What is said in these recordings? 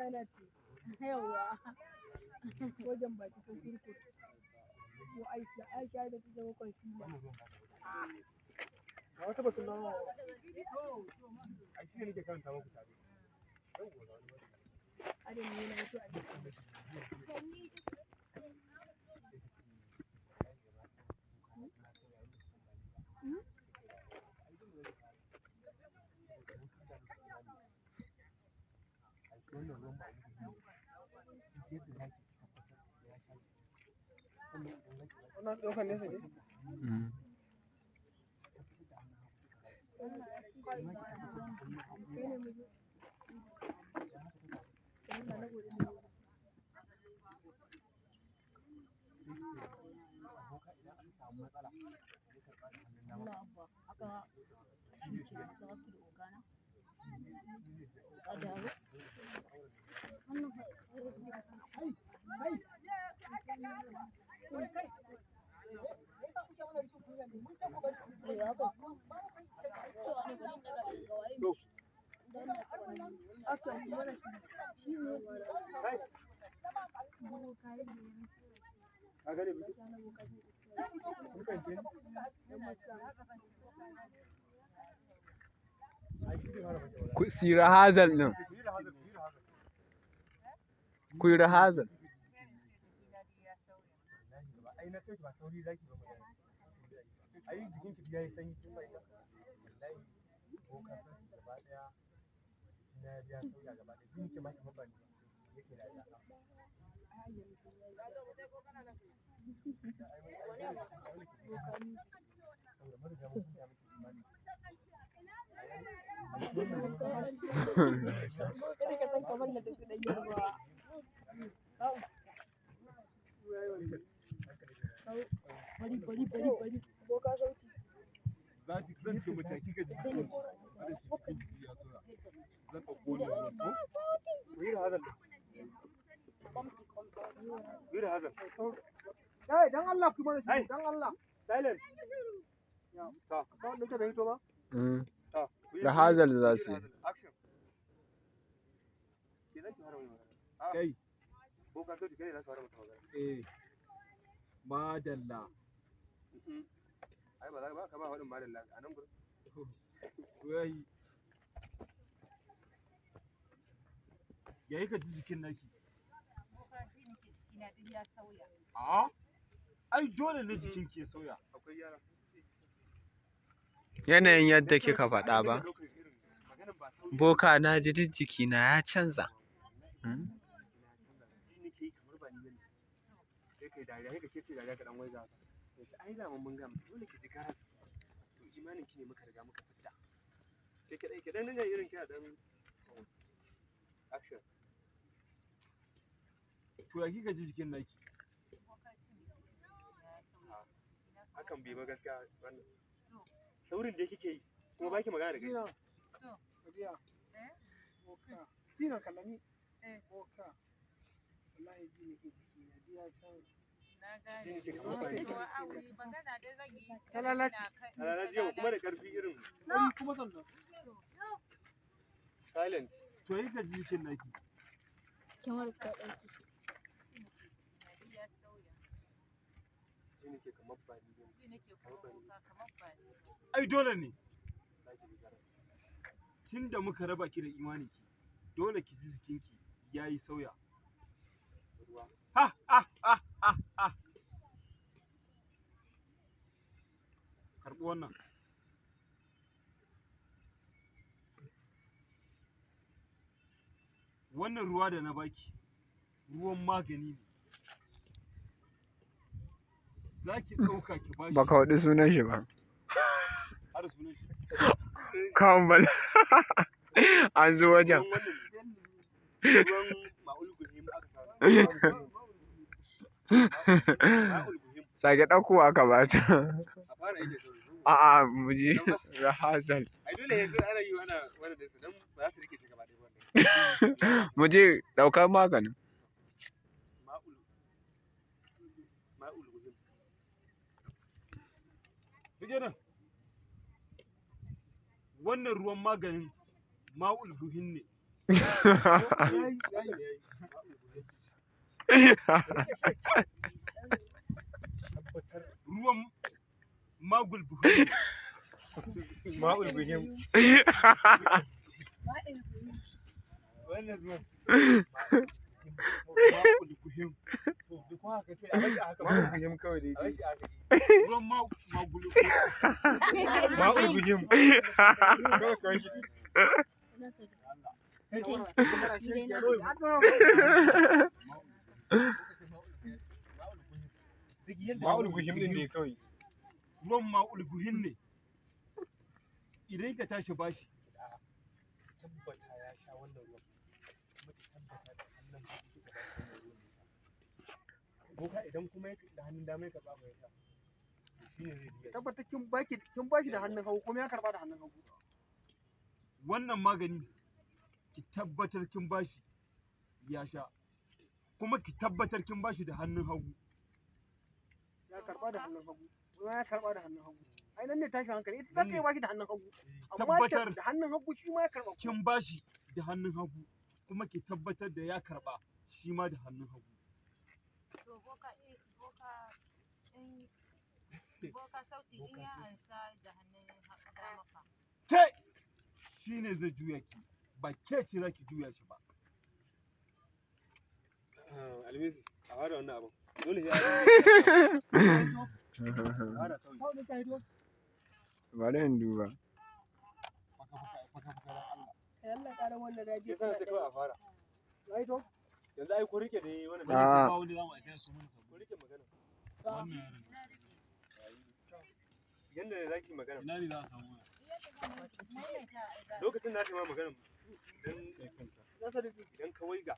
yawa wajen baki ko kurkur ko aisha da ta zama kwasila a wata basu nawa a shi ne nake karanta muku tare adam ne na to wannan ɗaukar nesa ce? Ku sira hazal ɗin. Ku yi rahazal. Zan ce mace kika ji cikin jiki ya soya. Zan ɗauko ne ko? Yi da hazal. Yi da hazal. Kai dan Allah ku mana shi dan Allah. Silent. Ta, sai ɗinka bai hito ba? Da hazal za su yi. Kai. Ko ka so ki kai za ka fara mata magana. Madalla. Ai ba za ka ba wadin madalla a nan gurin. Wai. Yayi ka ji jikin naki. Ko ka ji nake jikina duk ya sauya. A'a. Ai dole ne jikin ki ya sauya. Akwai yara. Yanayin yadda kika faɗa ba. Boka na ji duk jikina ya canza. Kai dariya kai ke ce dariya ka dan waiga yanzu ai da mun ga dole ki ji garas to imanin ki ne muka riga muka fitta sai ke dan ne irin kina dan action to ya kika ji jikin naki hakan bai ba gaskiya wannan saurin da kike yi kuma baki magana da kai to godiya boka tina kallami boka wallahi ji ne jiki na ji ya san na gane to aure magana dai zan yi talalaci kuma da karfi irin kuma sannan silent to yi ka jikin naki kamar ka dauki shi nake kamar ba ni shi nake kamar ba ni ai dole ne tunda muka raba ki da imani ki dole ki ji jikinki yayi sauya ha ha ha ha ha karɓi wannan wannan ruwa da na baki ruwan magani ne za ki ɗauka ki bashi Baka waɗi sunan shi ba. har sunan shi Kamal. An zo wajen. ruwan ma'ul guhim aka samu Sake ɗauko aka bata. a fara yake A'a mu je rahazal. ai dole yanzu ana yi wannan da su dan ba za su rike ta gaba ɗaya wannan Mu je ɗaukar maganin. ma'ul guhim Rike nan wannan ruwan maganin ma'ul guhim ne ruwan magul buhim. Ma'ul buhim. Wannan ruwan ma'ul buhim. Ma'ul buhim kawai dai. Ruwan magul buhim. Ma'ul buhim. Ma'ul buhim din ne kawai. Ruwan ma'ul buhim ne. Idan ka tashi bashi, tabbata ya sha wannan ruwan. Boka idan kuma da hannun dama ya karɓa ya sha. Shine zai biya. Tabbata kin bashi da hannun hagu kuma ya karɓa da hannun hagu. Wannan magani ki tabbatar kin bashi ya sha. Kuma ki tabbatar kin bashi da hannun hagu. Ya karɓa da hannun hagu. Kuma ya karɓa da hannun hagu. Ai nan ne tashin hankali. Ita za ka yi bashi da hannun hagu. Amma da hannun hagu shi ma ya karɓa. Kin bashi da hannun hagu. Kuma ki tabbatar da ya karɓa shi ma da hannun hagu. To boka sauti in ya ansa da hannun dama fa. Ke shi ne zai juya ki, ba ke ce za ki juya shi ba. Alwezi, a fara wannan abin. Dole ya bari in duba. Allah ƙara wannan raji kana da a fara. Yanzu ai ko rike da wannan ba wanda zamu aika su mun ko rike magana. Wannan yaron. Yanda zaki magana. Ina ne za a samu. Lokacin da ta ma magana idan ka waiga.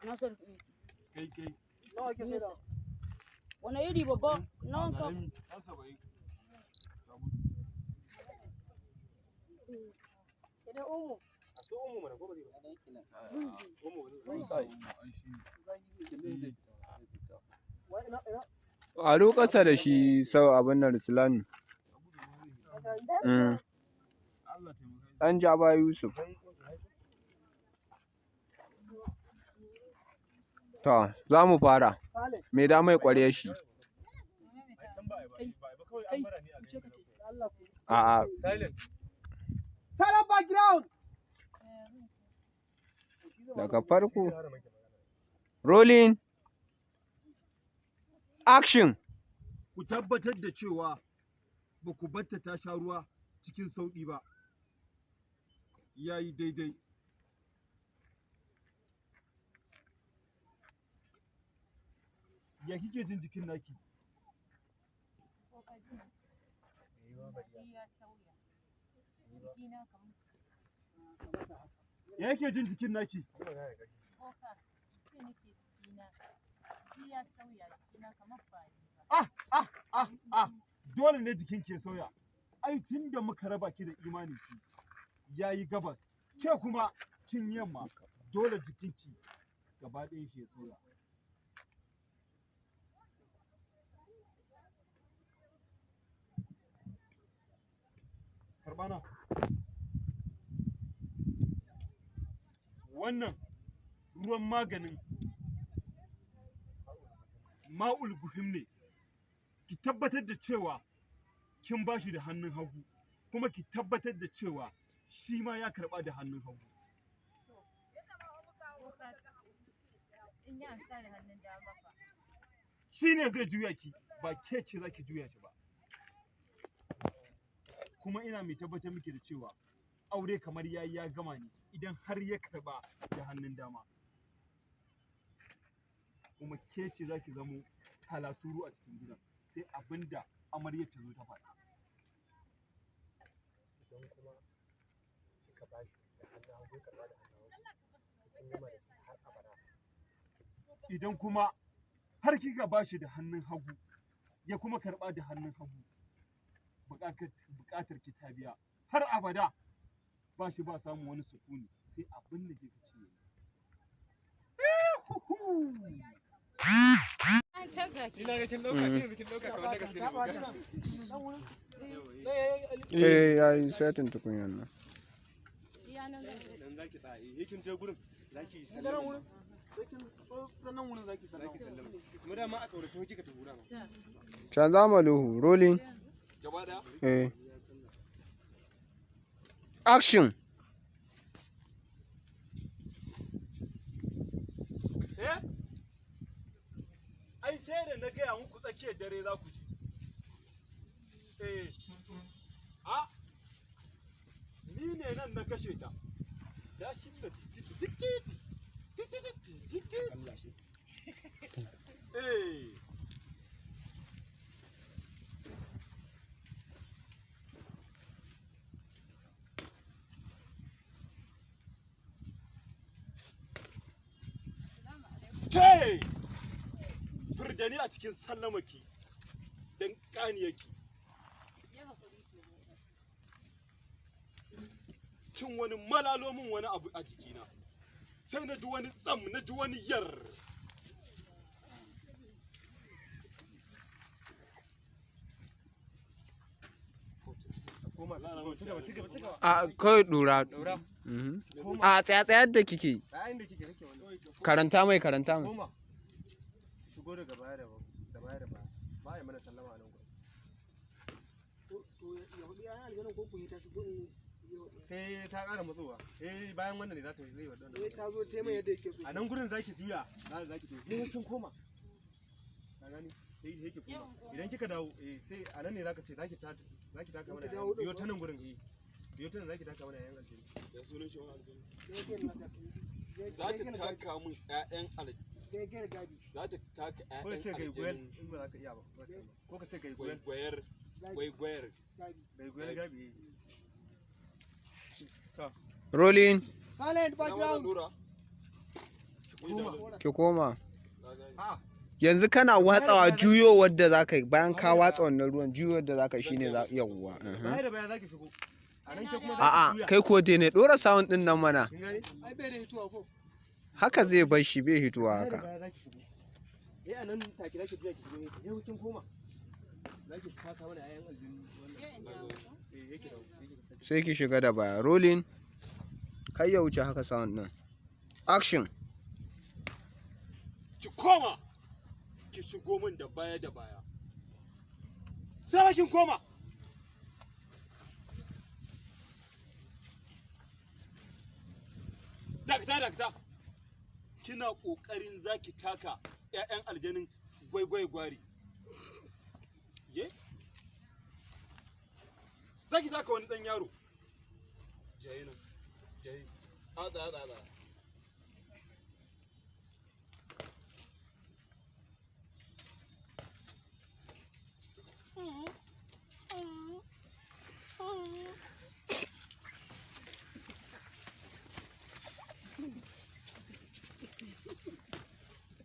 Nasar kai. Nawa ke sai da? Wani iri babba? Nawa ka? Idan omo. A so omo mana gobe ba. a ƙasa da shi sau abin nan Ruslanu. Ɗan Jaba Yusuf. To, za mu fara. Me da mai ƙware shi? A'a. Daga farko. Rolling. Action. Ku tabbatar da cewa ba ku batta ta sha ruwa cikin sauƙi ba. Yayi daidai. Ya kike jin jikin naki? Ya yake jin jikin naki? Dole ne jikin ke sauya. Ai tun da muka raba ki da imanin ki yayi gabas, ke kuma cin yamma, dole jikinki gaba ɗayan shi ya sauya. Karbana. Wannan ruwan maganin ma'ul buhim ne. Ki tabbatar da cewa kin bashi da hannun hagu, kuma ki tabbatar da cewa shi ma ya karɓa da hannun hagu. Shi ne zai juya ki, ba ke ce za ki juya shi ba. Kuma ina mai tabbatar miki da cewa aure kamar yayi ya gama ne idan har ya karɓa da hannun dama. Kuma ke ce za ki zamo talasuru a cikin gidan, sai abinda amaryar ta zo ta faɗa. Idan kuma kika bashi da hannun hagu ya karɓa da hannun hagu, har abada. Idan kuma har kika bashi da hannun hagu ya kuma karɓa da hannun hagu, buƙatar ki ta biya har abada. Ba shi ba samun wani sukuni sai abin da kika ce. Ya yi setin tukunyan nan. iya nan nan zaki tsaya kin je gurin zaki sallama wurin sai kin sannan wurin zaki sallama kuma da ma a tsorace kika ta hura ma canza maluhu rolling gaba da action ai sai da na gaya muku tsakiyar dare za ku je ni ne nan na kashe ta ya shi da furdani a cikin sallamaki don ƙaniyarki kin wani malalo min wani abu a jikina sai na ji wani tsam na ji wani yar a kawai dura a tsaya da kike karanta mai shigo daga baya da baya da baya ba ya mana sallama nan gurin to ya hudu ya aljanna ko ku ta shigo sai ta ƙara matsowa bayan wannan ne za ta yi wannan ta zo ta mai yadda yake so a nan gurin zaki juya zaki to sai kin koma ka gani sai yake koma idan kika dawo sai a nan ne zaka ce zaki taka mana biyo ta nan gurin biyo ta nan zaki taka mana yayan aljanna ya sunan shi wannan aljanna za ta taka mun ƴaƴan aljanna za ta taka ƴaƴan aljanna in ba za ka iya ba ko ka ce gaigwayar gabi rolling silent background ki koma yanzu kana watsawa juyo wadda za ka yi bayan ka watsa wannan ruwan juyo wadda za ka yi shine yawwa a'a kai ko dai ne dora sound din nan mana haka zai bar shi bai hituwa haka sai ki shiga da baya rolling kai ya wuce haka sound din action ki koma ki shigo min da baya sai kin koma dakta kina kokarin zaki taka ƴaƴan aljanin gwaigwai gwari zaki taka wani dan yaro jayi ada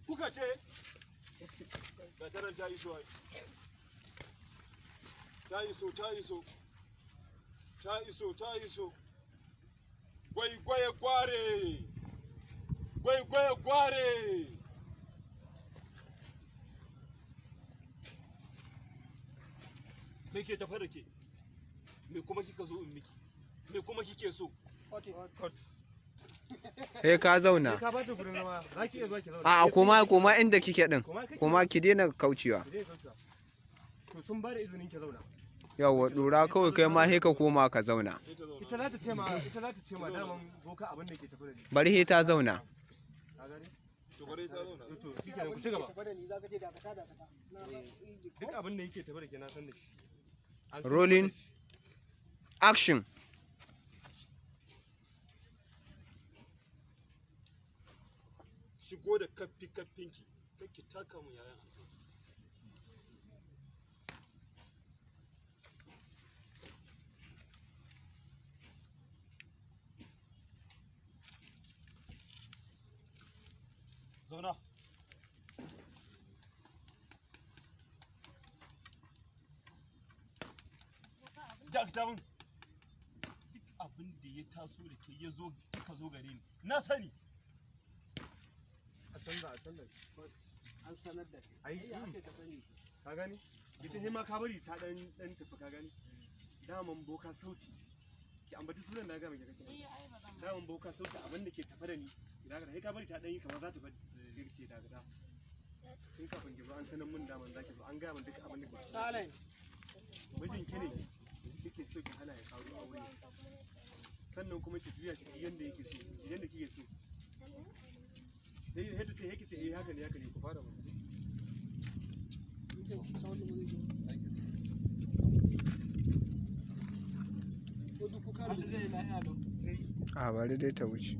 kuka ce ga taron ta iso gwaigwaye gware me ke tafa da ke me kuma kika zo in miki me kuma kike so ka zauna a koma inda kike din koma ki daina kaucewa to sun ba da izinin ki zauna yawa dora kawai kai ma ka koma ka zauna ita za ta ce ma daman boka abin da ke tafi da ni bari ta zauna to bari ta zauna to shikenan ku ci gaba duk abin da yake tafi da ke na san da shi rolling action shigo da kaffinki kake taka mu yayan zauna dakta mun duk abin da ya taso da ke ya zo ka zo gare ni na sani a canza an sanar da kai ai ake ka sani ka gani ita hima ka bari ta dan tafi ka gani daman boka sauti ki ambaci sunan na ga mai kake da mun boka sauka abin da ke tafa da ni idan ka ka bari ta dan yi kamar za ta bari ce daga da in kafin ki zo an sanar mun da man zaki zo an ga mun duka abin da ke Salai mijin ki ne kike so ki hana ya kawo aure sannan kuma ki juya ki yanda yake so yanda kike so sai sai yake ce haka ne ku fara mu a bari dai ta wuce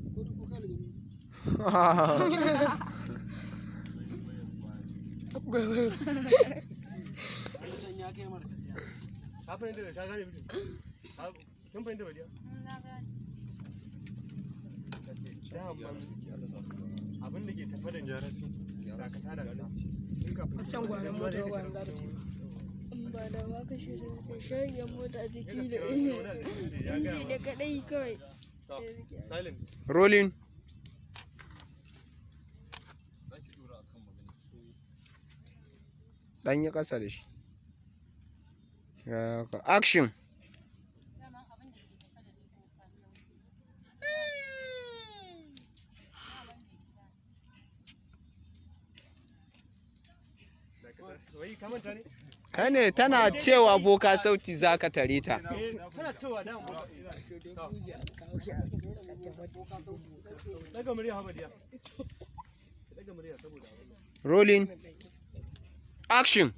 abin da ke tafa da jarasi dakata daga nan can gwanin mota gwanin za ta ce ba da ba ka shi da shagen mota jiki da inji da kadai kawai rolling dan yi kasa da shi action kai ne tana cewa boka sauti za ka tare ta rolling action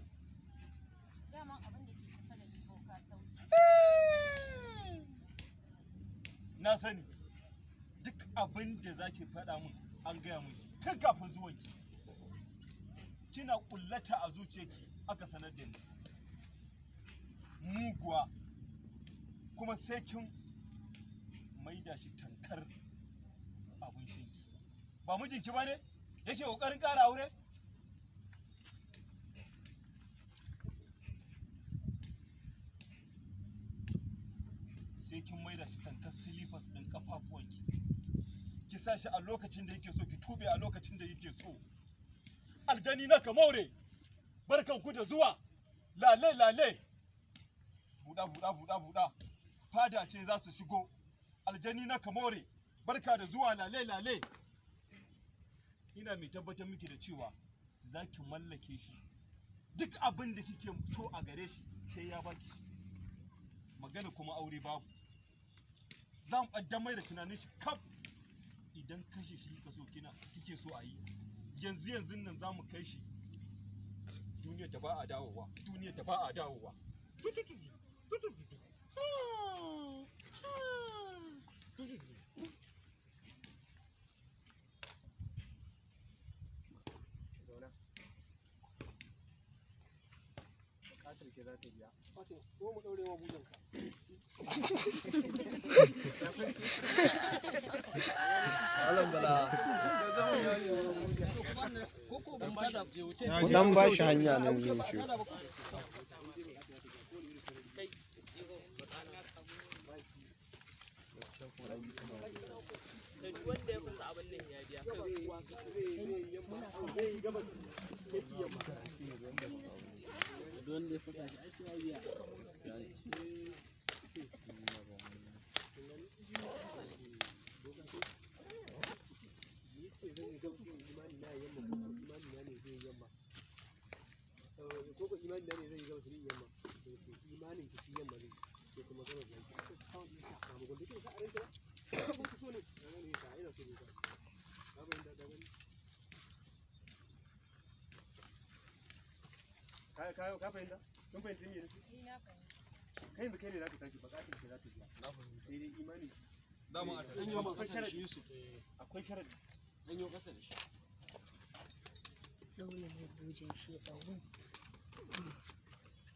na sani duk abin da zaki faɗa min an gaya min tun kafin zuwanki kina kullata a zuciyarki aka sanar da ni muguwa kuma sai kin maida shi tankar abin shanki ba mijinki ba ne yake kokarin ƙara aure sai kin maida shi tankar silifas ɗin ƙafafuwanki ki sa shi a lokacin da yake so ki tube a lokacin da yake so aljani na kamore barkan ku da zuwa lale lale buɗa fada ce za su shigo aljani na kamore barka da zuwa lale lale ina mai tabbatar miki da cewa za ki mallake shi duk abin da kike so a gare shi sai ya baki shi magana kuma aure babu za mu ƙaddamar da tunanin shi kaf idan kashe shi kike so a yi yanzu nan za mu kai shi duniyar da ba a dawowa dan ba shi hanya nan zai wuce ka fahimta? Kun fahimci me nake? Ni na fahimta. Kai yanzu kai ne zaka tashi bukatar ka za ta biya. Na fahimta. Sai dai imani. Dama a tashi akwai sharadi Yusuf. Akwai sharadi. An yi kasa da shi. dole ne bujin shi ya dawo.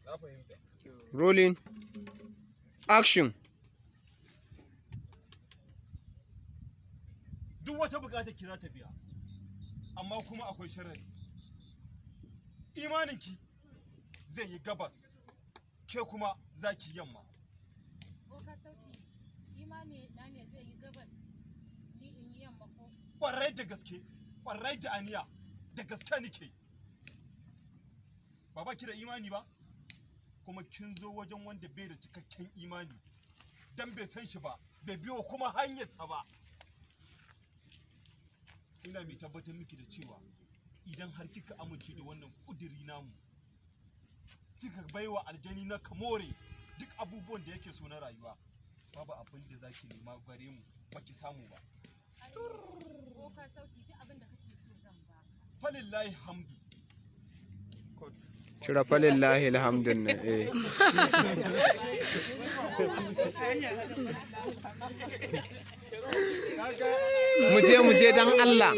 Na fahimta. rolling action Duk wata bukatar ki za ta biya. Amma kuma akwai sharadi. Imaninki zai yi gabas, ke kuma za ki yamma. Boka sauti, imani na ne zai yi gabas, ni in yi yamma ko? Ƙwarai da gaske, ƙwarai da aniya, da gaske nike. Ba ki da imani ba? Kuma kin zo wajen wanda bai da cikakken imani. dan bai san shi ba bai biyo kuma hanyarsa ba. Ina mai tabbatar miki da cewa idan har kika amince da wannan kudiri namu kika baiwa aljani na kamore duk abubuwan da yake so na rayuwa, babu abin da zaki nema gare mu baki samu ba. Ko ka sauki duk abin da kake so zan baka. Falillahi hamdu. Cire falillahi alhamdun nan mu je dan Allah.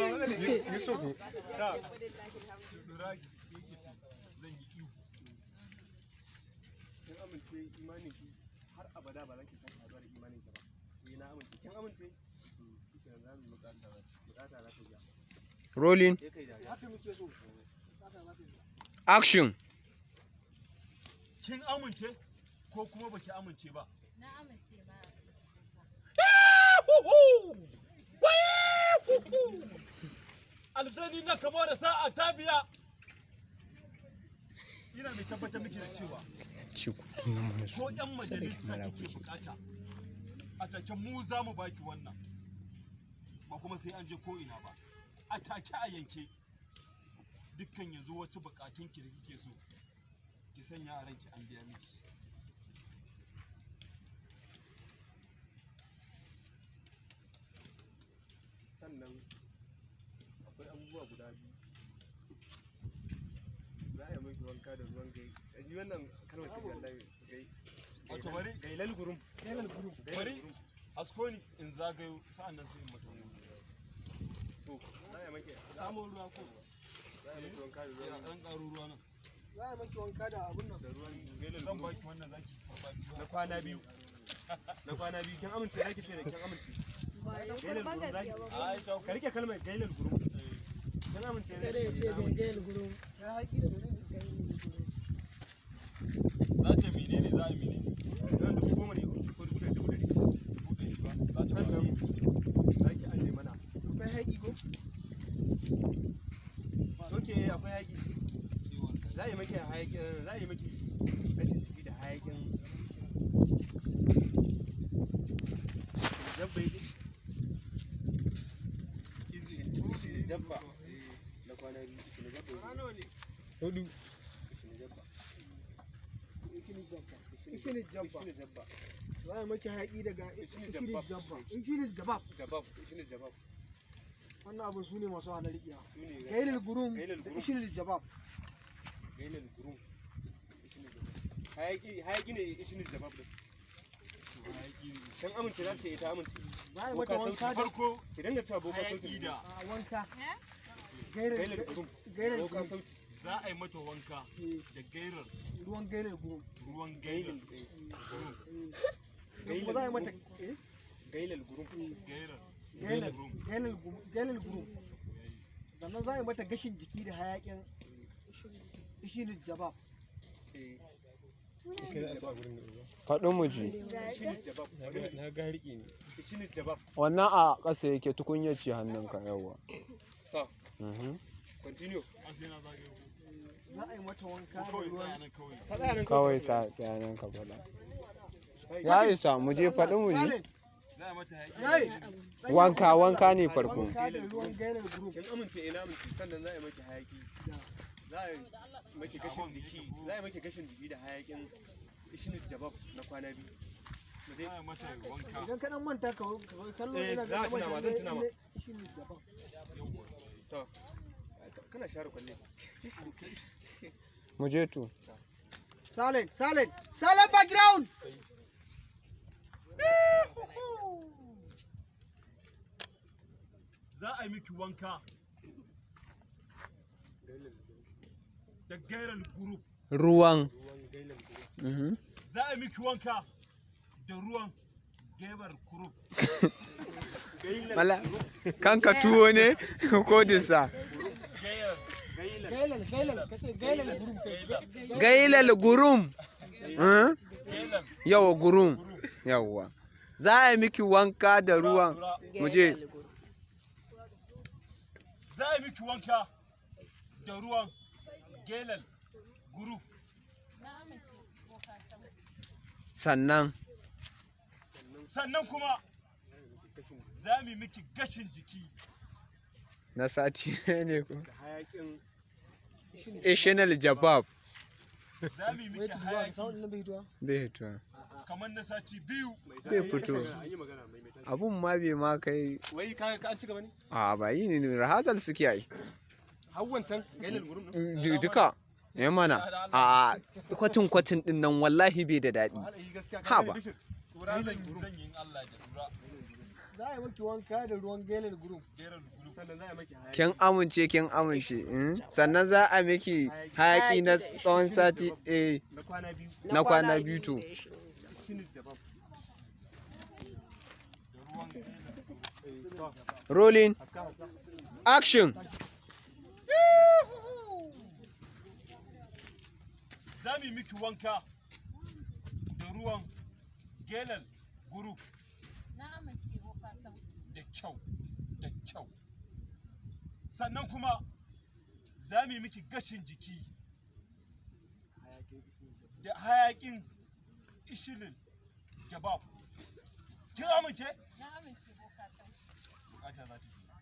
har abada ba za ki sake haɗuwa da imanin ki ba. Na amince. Kin amince? Kike za mu bukata za ta ja. Rolling. Haka muke so. Action. Kin amince ko kuma baki amince ba? Na amince ba. Aljani na kama da sa'a ta biya. Ina mai tabbatar miki da cewa ko 'yan majalisa kike bukata a take mu za mu baki wannan ba kuma sai an je ko ina ba, a take a yanke dukkan yanzu wasu bukatun ki da kike so ki sanya a ranki an biya miki. Sannan akwai abubuwa guda biyu za a yi miki wanka da ruwan gai. Ni wannan kalmar ce wallahi gai. Wato bari gailal gurum. Bari asko ni in zagayo sa'annan sai in mata wani. To za a yi miki samu ruwa ko za a yi miki wanka da ruwan ɗan ƙaro ruwa nan. Za a maki wanka da abun nan. da ruwan gailal Zan gurum. baki wannan zaki Na kwana biyu. Na kwana biyu kin amince zaki ce da kin amince. Ba yau Gailal karɓar gurum gaskiya ba. zaki. Ka rike kalmar gailal gurum. Kin amince ne? Kada ya ce gangayen gurum. Ya haƙi da menene gangayen gurum. za ta menene za a yi menene Nan 10,000 ne ko 1,000. buɗe ba za ta Sannan zaki aje mana. Akwai haƙi ko? Oke akwai haƙi. Za a yi miki hayaƙin, za a yi miki kashin jiki da hayaƙin jabba yake. Jabba na kwana biyu. Jabba yake. Hudu. Jabba. Ikini jabba. Jabba. Za a maki haƙi daga Ikini ikini jabba. jabba. Ikini jabab. Jabab. Jabab. Wannan abin su ne masu hana riƙiya. Sune Gailil gurum Gailil da gurum. ikini jabab. gailal gurum. Hayaƙi ne ishini jabab din. Kan amince za ta yi ta amince. Za a yi mata wanka da farko Ki dinga cewa boka hayaki sauti. da wanka. Gailal gurum. Gailil Boka gurum. sauti. za a yi mata wanka da gairar Ruwan gailil gurum. ruwan gairar Kuma za a yi mata Gailal gurum. gairar gailil gurum. Sannan za a yi mata gashin jiki da hayaƙin ishinin jabab. Faɗin mu ji. Jabab. Na ga riƙi ne. Ishini jabab. Wannan a ƙasa yake tukunyar ce hannunka yawa. Ta. Continue. sai na zagaye Za a yi mata wanka da kawai ruwan tsaya nan kawai Ta tsaya nan Kawai sa tsayanan ka faɗa. Ya isa mu je faɗin mu ji. Salin, za a mata hayaki yayi. Wanka ne farko. Wanka da ruwan gailil gurum. kin amince ina amince sannan za a yi maki hayaki. Za a yi maki gashin jiki. Za a yi maki gashin jiki da hayakin ishini jabab na kwana biyu. Mu za dai a yi mata wanka Idan ka dan manta ka kallo ina za a tuna ma, zan tuna ma. ishinin jabab. to kana share kwalle. Mu je to. Silent background. za a yi miki wanka da gairar group Ruwan. Gailal gurum. Mhm. za a yi miki wanka da ruwan gairar group Mala. Kanka tuwo ne ko disa? gairar Gailal kace gailal gurum kai. Gailal gurum. gairar Yawa gurum. Yawa. Za a yi miki wanka da ruwan. Mu je. za a yi miki wanka da ruwan gelal group Na amince ko ka sauki. Sannan. sannan kuma za mu miki gashin jiki Na sati ne ko? da hayakin Ishinal Jabab. za mu miki hayaki Sound ɗin bai hitowa? Bai hito. kamar na sati biyu. Bai fito. an yi magana mai mai Abun ma bai ma kai. wai ka an ci gaba ne A ba yi ne rahazal suke yi. har wancan gailal gurum din Duka. Ya mana. A kwatin din nan wallahi bai da daɗi. wallahi gaskiya Ha ba. Tura zan yi in Allah da tura. Za a yi maki wanka da ruwan gelin gurum. Gerar gulu. sannan za a maki hayaki Kin amince kin amince. Sannan za a miki hayaki na tsawon sati na kwana biyu na kwana biyu to. shine jabab Da ruwan gelar. Rolling. Action. Za mu miki wanka da ruwan gelal guru Na amince boka sauti. da kyau da kyau. Sannan kuma za mu miki gashin jiki da hayakin ishilin jabab. Kin amince? Na amince boka sauti. Bukata za ta biya.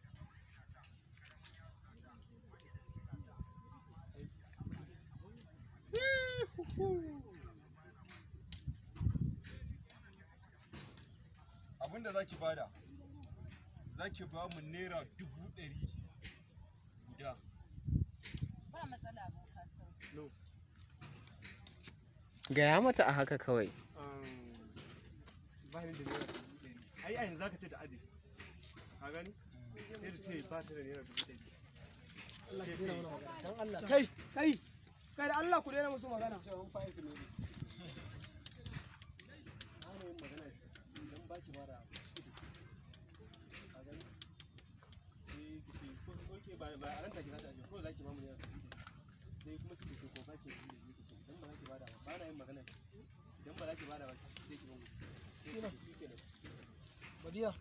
Abinda za ki bada, za ki ba mu naira 100,000 guda. Ba matsala boka sauti. no Gaya mata a haka kawai. ba ni da naira 100 ai a yanzu zaka ce ta aje ka gani sai da ce ba ta da naira 100 Allah ku daina mana magana. Dan Allah. Kai da Allah ku daina musu magana. sai an fa'i ne ana yin magana idan ba ki bara ka gani sai ki ce ko ke ba a ran take za ta aje ko za ki ba mu naira 100 sai kuma ki ce ko ba ki idan ba za ki bada ba na yin magana idan ba za ki bada ba sai ki ba mu shi kenan Badiya.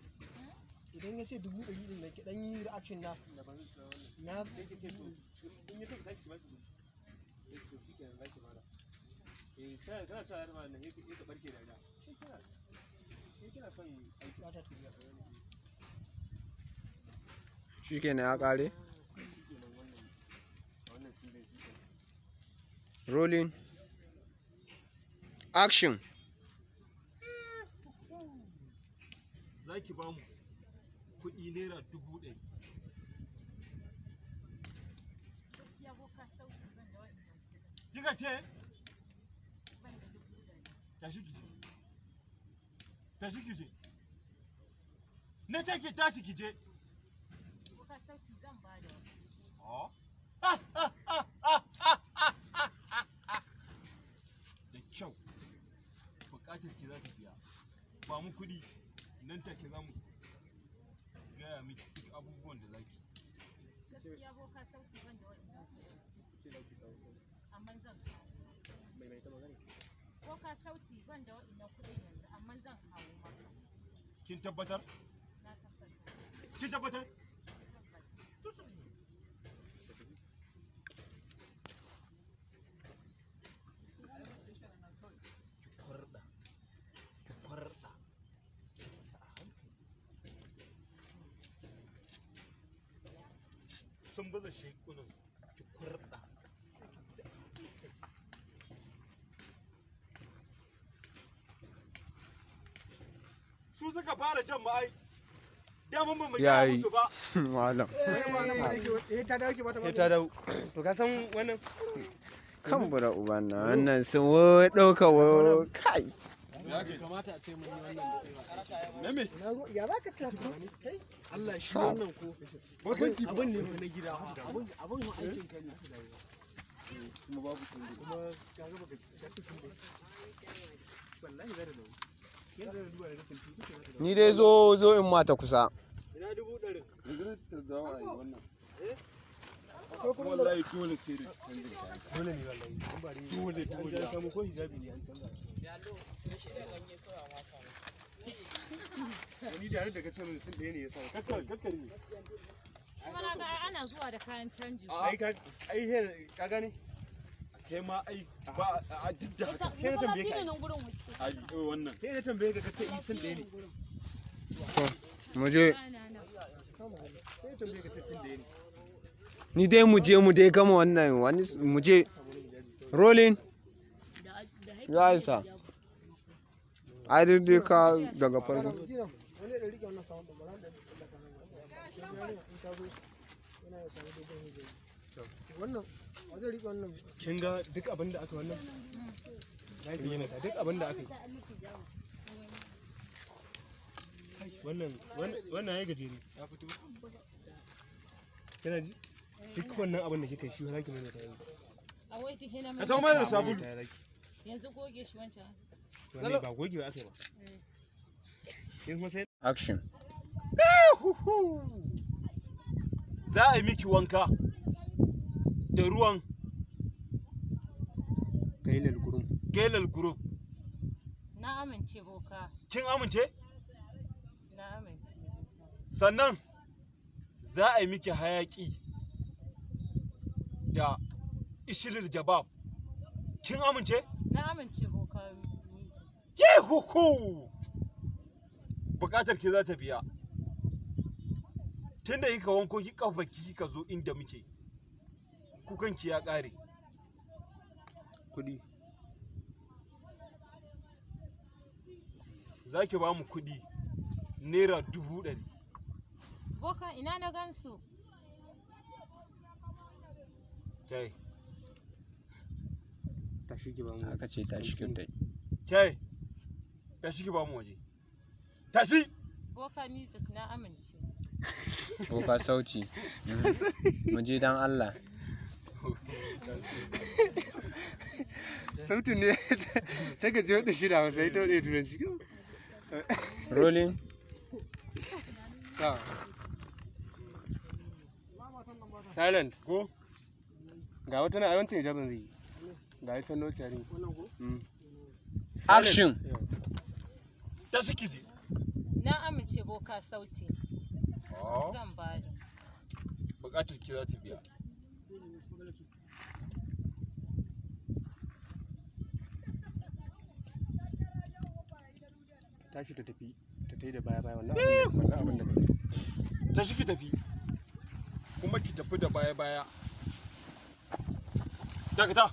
Idan ya ce 100,000 din nan ki dan yi reaction na. daban da wannan Na sai ki ce to in ya take ki ba shi sai to shi kenan za ki bada kana cewa yarma nan yake ka barke da ida kina son aiki ba ta tafiya. Shikenan ya kare. shi kenan wannan shi ne shi kenan Rolling. Action. Za ki ba mu kuɗi naira 100,000. Gaskiya boka sauti ban da wannan kuɗin. Kika ce? Ban da 100,000. Tashi ki je. Tashi ki je. Na ce ki tashi ki je. Boka sauti zan ba da wani. Oh. Da kyau. Buƙatar ki za ta biya. Ba mu kuɗi. Nan take za mu gaya miki duk abubuwan da za ki. Gaskiya boka sauti ban da wannan kuɗin. ce da ki kawo Amma zan kawo. mai ta magana Boka sauti ban da wannan kuɗin yanzu amma zan kawo maka. Kin tabbatar? Na tabbata. Kin tabbatar? Tabbata. Ki kwarɗa. Ki kwarɗa. Sun baza shekunan ki kwarɗa. Su suka fara jan ma'ai. Daman ba mu gaya Yayi. musu ba. Malam. Ta dawo ki bata ya ta dawo to ka san wannan Kan bura uban nan wannan sun wo ɗauka wo kai. kamata a ce mun yi wannan Na me? ya za ka ce haka kai Allah shi wannan ko abin ne na gida abin aikin ka ne kuma babu tunde kuma ka ga baka ka tunde wallahi zai da dawo kin da duba da tunde duka zai da Ni dai zo in mata kusa. ina 100 Yanzu ta dawo a yi wannan. akwai kuma Wallahi dole sai da canjin kayan. dole ne wallahi an bari dole an samu ko hijabi ne an canza wani da daga sanin sun ɗaya ne ya sa kakkari ne Kuma na ga ai ana zuwa da kayan canji. ai ka gane Kai ma ai ba a duk da haka. sai na tambaye ka nan gurin wuce. wannan Kai na tambaye ka kace sun ɗaya ne. Mu je. Kai na tambaye ka ce sun ɗaya ne. Ni dai mu dai gama wannan wani mu je. Rolling. Ya isa. Ai dai ka daga farko. Wani da rike wannan sawun da ba da wannan wa zai rike wannan. Kin ga duk abin da aka wannan? Na yi mata duk abin da aka yi. Wannan ya gajere. Ya fito. Kana ji? Duk wannan abin da kika yi shi zaki mai ta yi. A wai ta hina ka mai. tawo mana da sabulu Yanzu goge shi wancan. Wannan ba gogewa aka yi ba. Kin kuma sai Action. za a yi miki wanka da ruwan gailal gurum. gelal group. Na amince boka. Kin amince? Na amince. Sannan za a yi miki hayaki da ishirin jabab. Kin amince? Na amince boka. Yehuhu! Bukatar ki za ta biya. Tunda kika wanko ki kafa kika zo inda muke. Kukanki ya kare. Kuɗi. Za ki ba mu kuɗi naira 100,000. Boka ina na gansu. Kai, Tashi ki ba mu. Aka ce tashi kyautai. kai, tashi ki ba mu waje. Tashi! Boka music na amince. Ko ka sauti. Mu je dan Allah. Sautin ne ta gaji wadda shida Hausa ita wadda Turanci. Rolling. Silent. Ko? Ga wata na yawancin ijabin zai yi. Ga ita no tsari. Action. Tashi ki je. Na amince boka sauti. Oh, Zan bada. bukatar ki za ta biya. Tashi ta tafi. Ta tai da baya baya wannan abin da kai. Tashi ki tafi. Kuma ki tafi da baya-baya. Dakata.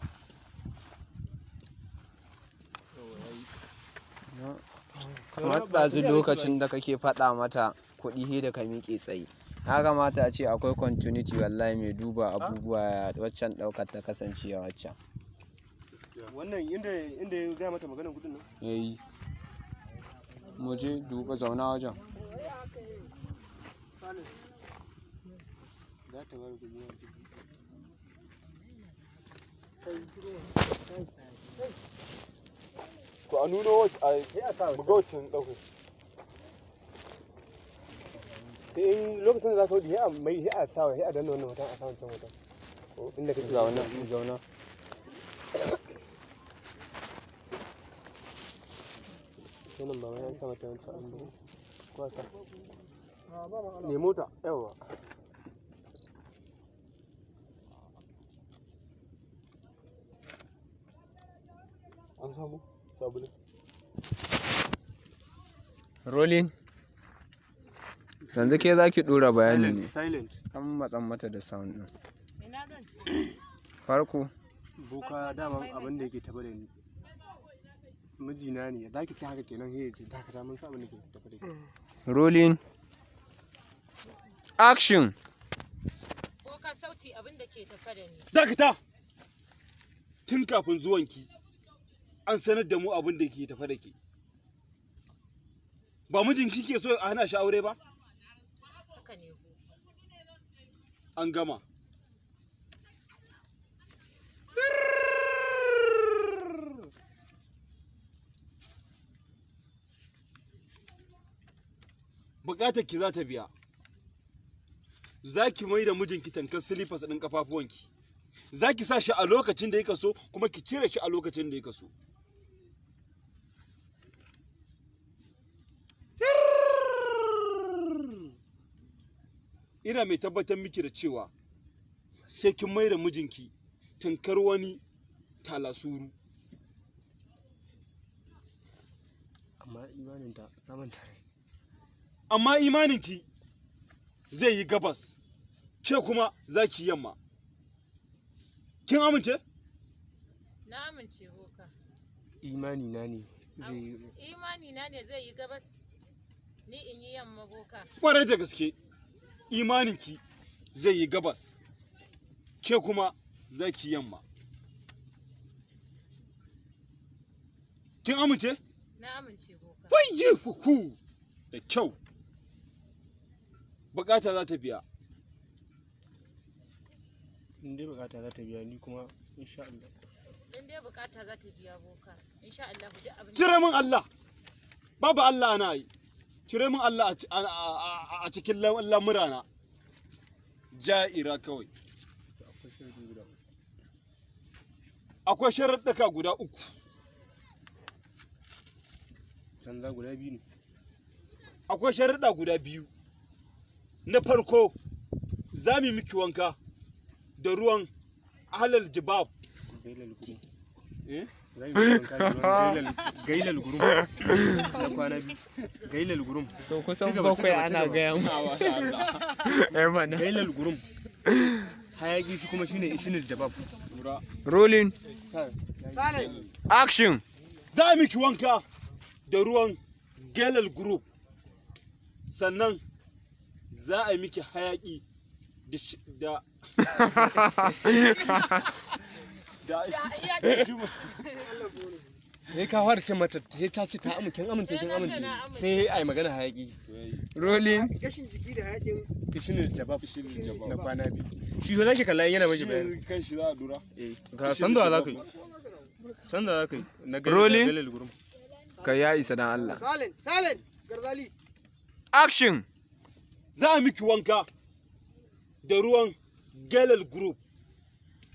Kamar ɗazu lokacin da kake faɗa mata kuɗi he da ka miƙe tsaye. Ya kamata a ce akwai continuity wallahi mai duba abubuwa waccan ɗaukar ta kasance a waccan. Wannan inda ya gaya mata maganar kudin nan. Yayi. Mu je duba zauna wajen. Za ta bar kudi. Ko a nuno a bugaucin ɗauku. Sai in lokacin da za ka hudu ya mai ya sawa ya danna wannan hoton a sawan can hoton. Inda kake Zauna. wannan ba wai an sa mata wancan an bugu. Ko sa. Ne mota yawa. An samu sabulin. Rolling. Yanzu ke za ki ɗora bayani ne. Silent. An matsan mata da sound ɗin. Ina zan ci. Farko. Boka daman abin da yake tafa da ni. Mijina ne, za ki ci haka kenan he ce dakata mun sa abin da ke tafa da ni. Rolling. Action. Boka sauti abin da ke tafa da ni. Dakata! Tun kafin zuwanki, an sanar da mu abin da ke tafa da ke. Ba mijinki ke so a hana shi aure ba? Haka ne ko. An gama. Bukatar ki za ta biya. Za ki mai da mijinki tankar silifas ɗin ƙafafuwanki. Za ki sa shi a lokacin da ya so kuma ki cire shi a lokacin da ya so. Ina mai tabbatar miki da cewa sai kin mai da mijinki tankar wani talasuru. amma imaninta na manta. Amma imaninki zai yi gabas, ke kuma za ki yamma. Kin amince? Na amince boka. Imani na ne zai Imani na ne zai yi gabas, ni in yi yamma boka. Ƙwarai da gaske, imaninki zai yi gabas, ke kuma za ki yamma. Kin amince? Na amince boka. Wayye huhu da kyau. Bukata za ta biya. in dai bukata za ta biya ni kuma insha Allah. Dan dai bukata za ta biya boka. Insha Allah duk abin Cire min Allah. Babu Allah ana yi. Cire min Allah a cikin lamurana. Ja'ira kawai. Akwai sharadi guda. Akwai sharaɗɗaka guda uku. Sanda guda biyu ne. Akwai sharaɗa guda biyu. Na farko, za mu yi miki wanka da ruwan halal jibab. Gailal gurum. Eh? Gailal gurum. Na kwana biyu. Gailal gurum. So kusan bakwai ana gaya mu. mana. Gailal gurum. Hayaki shi kuma shine ishinil jabab. Rolling. Silent. Action. Za mu miki wanka da ruwan gelal group. Sannan za a yi miki hayaki da Sai ka fara ce mata sai ta ce ta amince kin amince sai ai magana hayaki. Rolling. Gashin jiki da hayakin Ishinil jabab na kwana biyu. Shi zo zaki kalla yana mashi bayani. kan shi za a dura. Ka san da za ka yi. San da za ka yi. Na Rolling. gailal gurum. Ka ya isa dan Allah. Silent. Garzali. Action. Za a miki wanka da ruwan gelal group.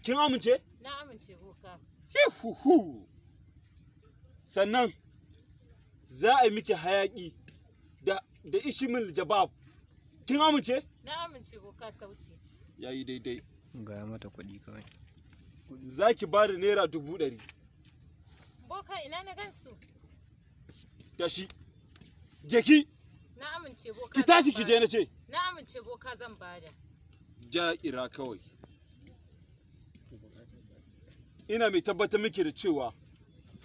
Kin amince? Na amince boka. Hihuhu. Sannan za a yi miki hayaki da ishimil jabab. Kin amince? Na amince boka sauti. Yayi daidai. Gaya mata kuɗi kawai. Za ki ba da naira 100,000. Boka ina na gansu? Tashi. Jeki. Na amince boka. Ki tashi zan ki je na ce. Na amince boka zan bada. Ja'ira kawai. Ina mai tabbatar miki da cewa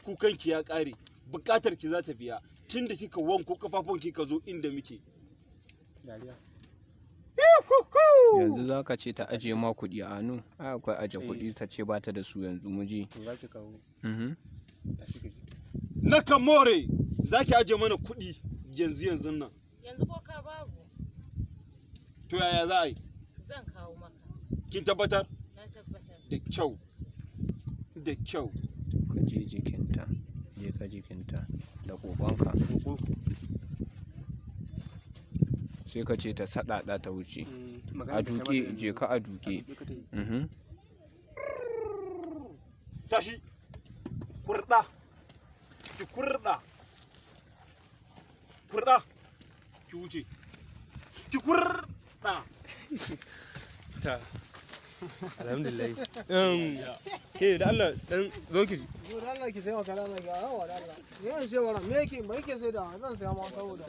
kukanki ya ƙare. Buƙatar ki za ta biya. Tun da kika wanko kafafun kika zo inda muke. Dariya. Yanzu za ka ce ta ajiye ma kuɗi a hannu. Ai akwai aje kuɗi ta ce ba ta da su yanzu mu je. To za ki kawo. Mhm. Tashi ki je. Na kamore za ki aje mana kuɗi yanzu nan. Yanzu boka babu. To yaya za a yi? Zan kawo maka. Kin tabbatar? Na tabbatar. Da kyau. Da kyau. Ka je jikinta. Je ka jikinta da kokonka. Sai ka ce ta saɗaɗa ta wuce. A duke je ka a duke. Mhm. Tashi. Kurɗa. Ki kurɗa. Kurɗa. Ki wuce. Ki kurɗa. Ta. Alhamdulillah. Ke da Allah dan zo ki. Yo da Allah ki taimaka da Allah ga yawa da Allah. Yawan sai wara me yake sai da zan saya ma saboda.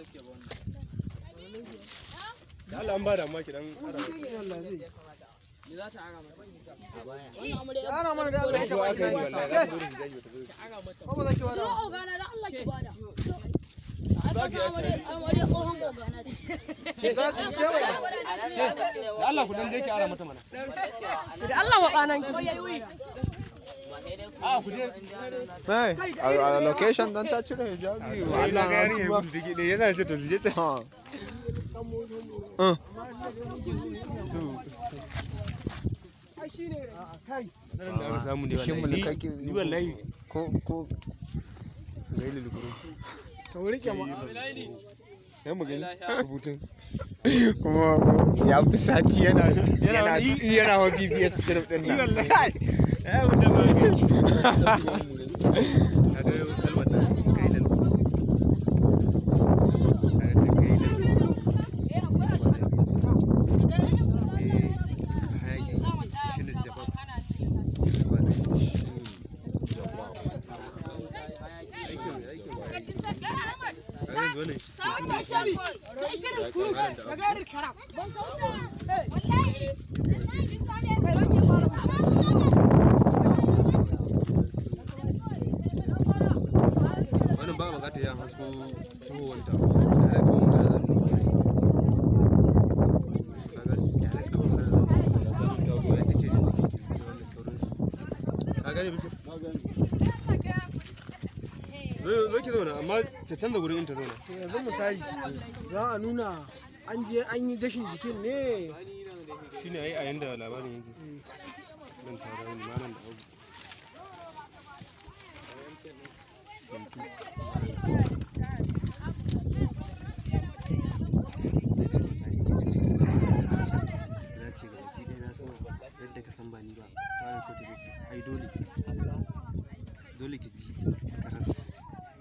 Da Allah an bada amma ki dan ara. Allah zai. Ni za ta ara mata. Ya ara mana da Allah ya Ko aka yi wallahi za ku gurin zai yi. Ko ba za ki wada. Ko gana da Allah ki bada. Zaki ya ce. Amare tsohon gogana ce. Za ki kewaye. Da Allah ku dan je ki ara mata mana. Da Allah watsanan ki. A ku je. Hey, a location dan ta cire hijabi. Ai na ga yarinya gudu dige ne yana ce to je ta. Ha. Kai. Nan da aka samu ne Shin wallahi. mulkaki Ni wallahi ko gailal gurum. To rike ma. Yan mu gani rubutun. kuma ya fi sati yana wa BBS script din nan. Wallahi. Eh wanda ba ga. Kaga kalmar nan gailal gurum. wannan wannan ba bukatar yan hasko tuhowanta Zoki zauna amma ta canza wurin in ta zauna. Yanzu misali za a nuna an je an yi gashin jikin ne. Shine ai a yanda labarin yake. Nan tare ni malam da abu. Yadda ka san ba ni ba, malam so ta ce ai dole ki ji karas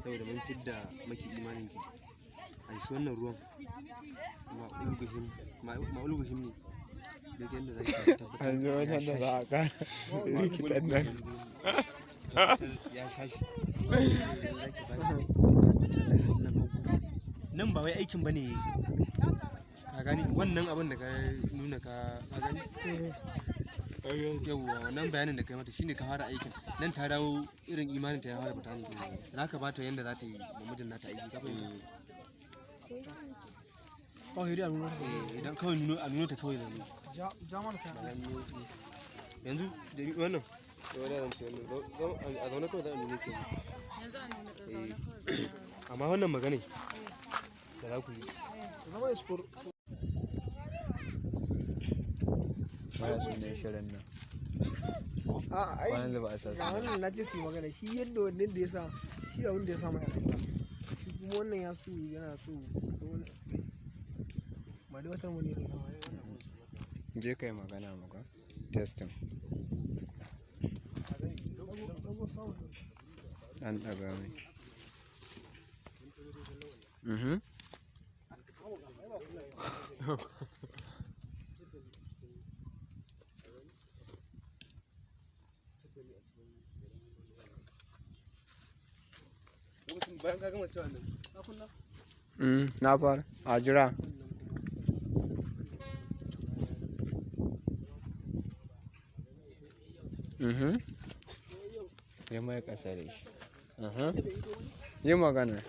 saboda mun tidda maki imanin ki ai shi wannan ruwan ma'ulguhim ne da yadda za ki tabbatar an zo wajen da za a kara rikitan nan ya shashi nan ba wai aikin bane ka gani wannan abin da ka nuna ka gani yawwa wannan bayanin da kai mata shine ka fara aikin nan ta dawo irin imanin ta ya fara fita ne za ka bata yanda za ta yi mamajin nata aiki ka fahimta idan kawai a nuna ta kawai zane yanzu da wannan da wani zance wannan a zaune kawai za a nuna ke amma wannan magana da za ku yi zama ispor baya su ne shirin nan a ai wani da ba a sa ga wannan na ce su magana shi yadda wannan da ya sa shi abin da ya sa mai alaƙa shi kuma wannan ya so yana so ba da watan wani da je kai magana maka testing an ɗaga mai bayan ka gama cewa nan na fara a jira ya mai ƙasa da shi yi magana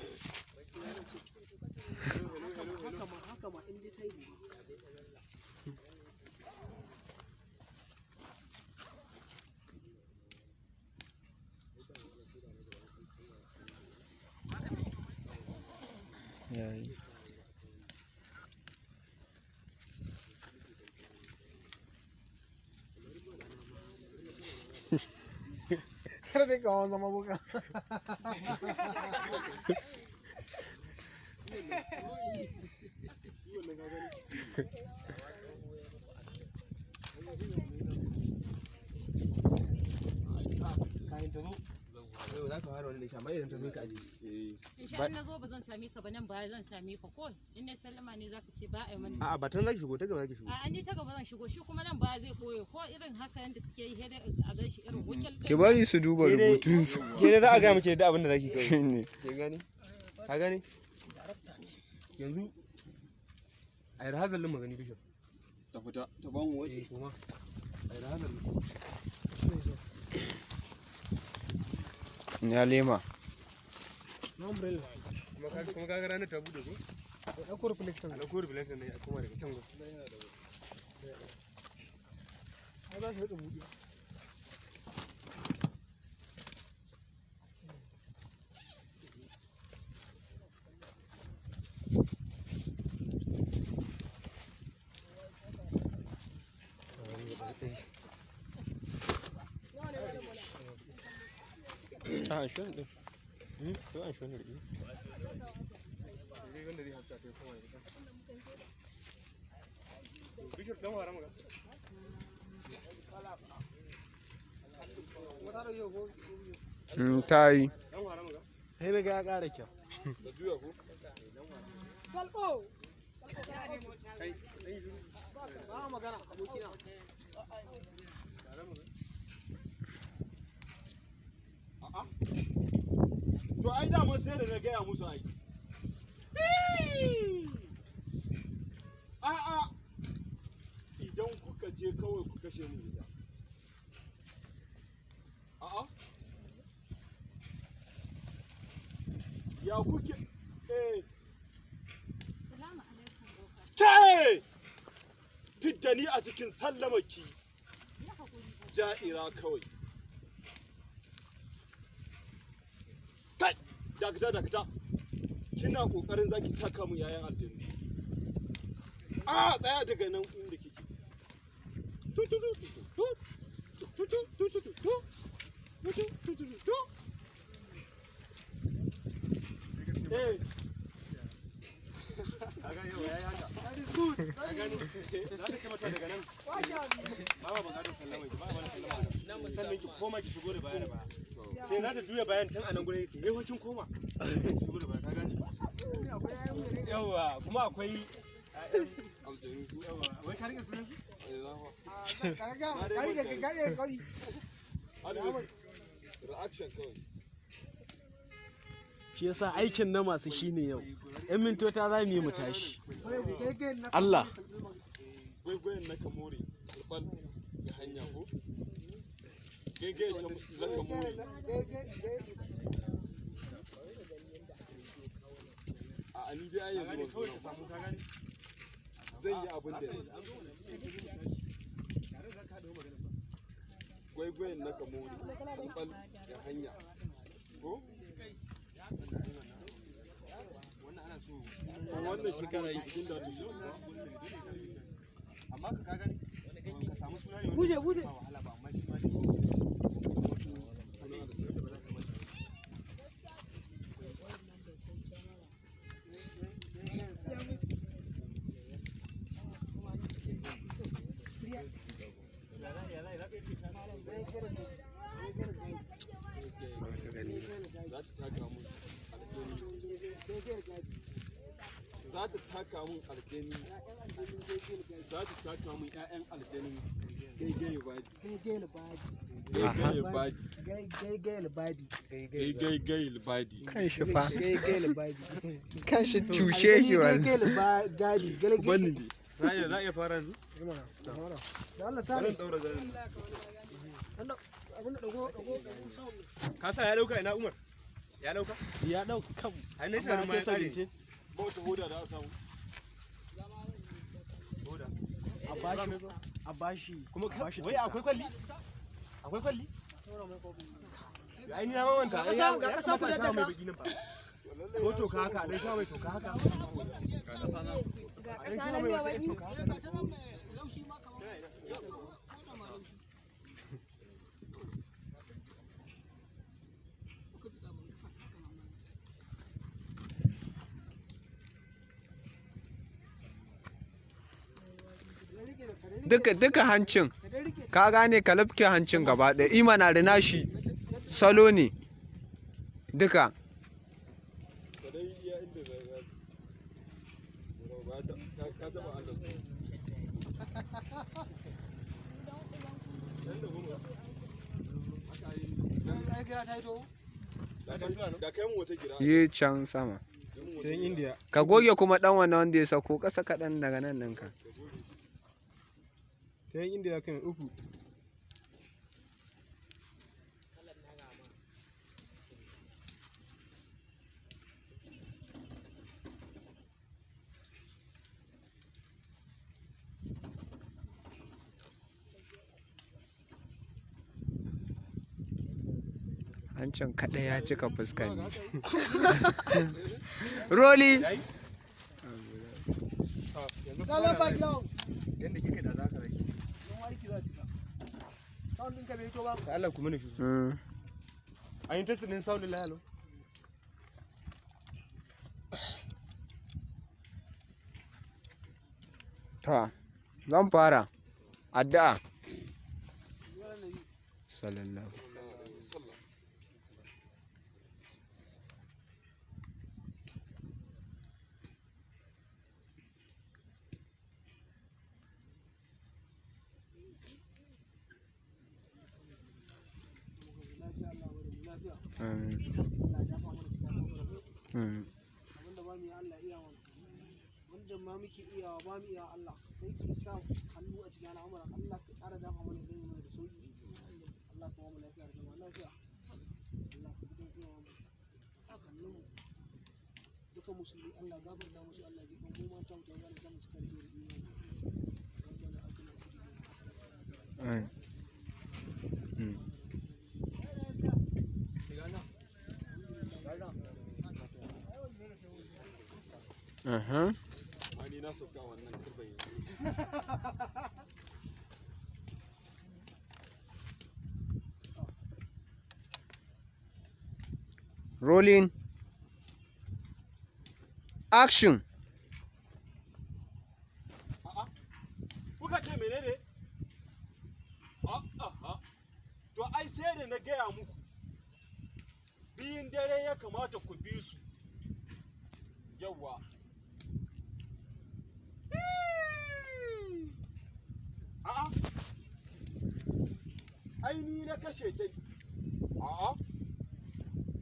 yayi kar dai kawo zama buka kayan ta zo za ka fara wani da shi amma idan ta zo ka aje in sha na zo ba zan same ka ba nan ba zan same ka ko in ne sallama ne zaka ce ba a yi mani a'a ba tan zaki shigo ta gaba zaki shigo a ni ta gaba zan shigo shi kuma nan ba zai koyo ko irin haka yanda suke yi hede a gan shi irin wukil ki bari su duba rubutun su ke da za a ga mace da abin da zaki kai ne ke gani ka gani yanzu a yi rahazalin magani bishop ta fita ta ban waje kuma a yi rahazalin ya lema umbrella kuma kaga ranar ta bude ko a ko reflection a ko reflection ne kuma daga can go ai za su rika buɗe a shi ne to an shi ne wanda zai haska ta kuma bishop dan wara maka ta yi dan wara maka sai daga ya ƙara kyau da juya ko balko kai ba magana abokina to ai da mun sai da na gaya musu ai A'a, idan kuka je kawai ku kashe min gida. A'a, ya kuke? Salamu alaikum boka. Ke! Fidda ni a cikin sallamaki. Ya haƙuri boka. Ja'ira kawai. Kai! Dakata. Kina ƙoƙarin zaki taka mu yayan aljanu. A tsaya daga nan inda kike. sannan ki koma ki shigo da baya da baya sai za ta juya bayan tun a nan gurin yace eh kin koma shigo da baya ka gani yawa kuma akwai yawa wai ka rike sunan reaction kawai. shi yasa aikin na masu shine yau 'yan mintota za mu yi mu tashi Allah Gwaigwayen na kamore kalbal ga hanya ko gege ta zaka more a ani dai yanzu ba kawai ka samu ka gani zan yi abin da gwaigwayen na kamore kalbal ga hanya ko wannan shekara cikin da ta amma ka gani ka samu suna ne buje ba wahala ba amma shi ma za ta taka mun aljani za ta taka mun ƴaƴan aljani gaigaye badi kan shi fa kan shi cushe shi wani wani ne za a iya fara yanzu da Allah sani daura zanen abin da dago ka sa ya dauka ina Umar ya dauka kan ai ne tarin ma ya tsare ba wata hoda da a samu hoda a bashi kuma wai akwai kwalli ai ni na mamanta ga kasa ku da daka ko to ka haka dai ka mai to ka haka ga ƙasa na mai baki duka hancin ka gane ka lafke hancin gaba ɗaya imana da nashi salo ne duka yi can sama ka goge kuma ɗan wannan wanda ya sako ƙasa kaɗan daga nan ɗinka ta yin inda ya kai uku hancin kaɗai ya cika fuskan ne roli yanda kike da zaka rage ka Allah ku mini shi an yi test din sound lillahi alo ta zan fara addu'a sallallahu mu ya Allah iya mana wanda ma muke iyawa ba mu iya Allah kai ki sa hannu a cikin al'amuran Allah ka ƙara dafa mana zai mana da sauki Allah kuma mu lafiya da zama lafiya Allah ka jikin iyayen mu kakannin mu duka musulmi Allah gafarta musu Allah zai kan goma ta mutum Allah samu cika da imani rabbana atina fid dunya hasanatan Ani na sauka wannan turbai. Rolling. Action. Kuka ce menene? To ai sai da na gaya muku. Biyun dare ya kamata ku bi su. Yawwa. Ai ni na kashe ta.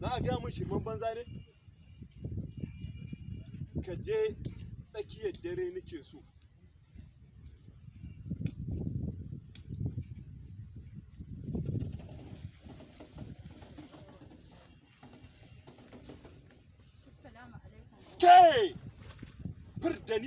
Za a gaya mun shirman banza ne? Ka je tsakiyar dare nake so. Assalamu alaikum. Ke! Furdani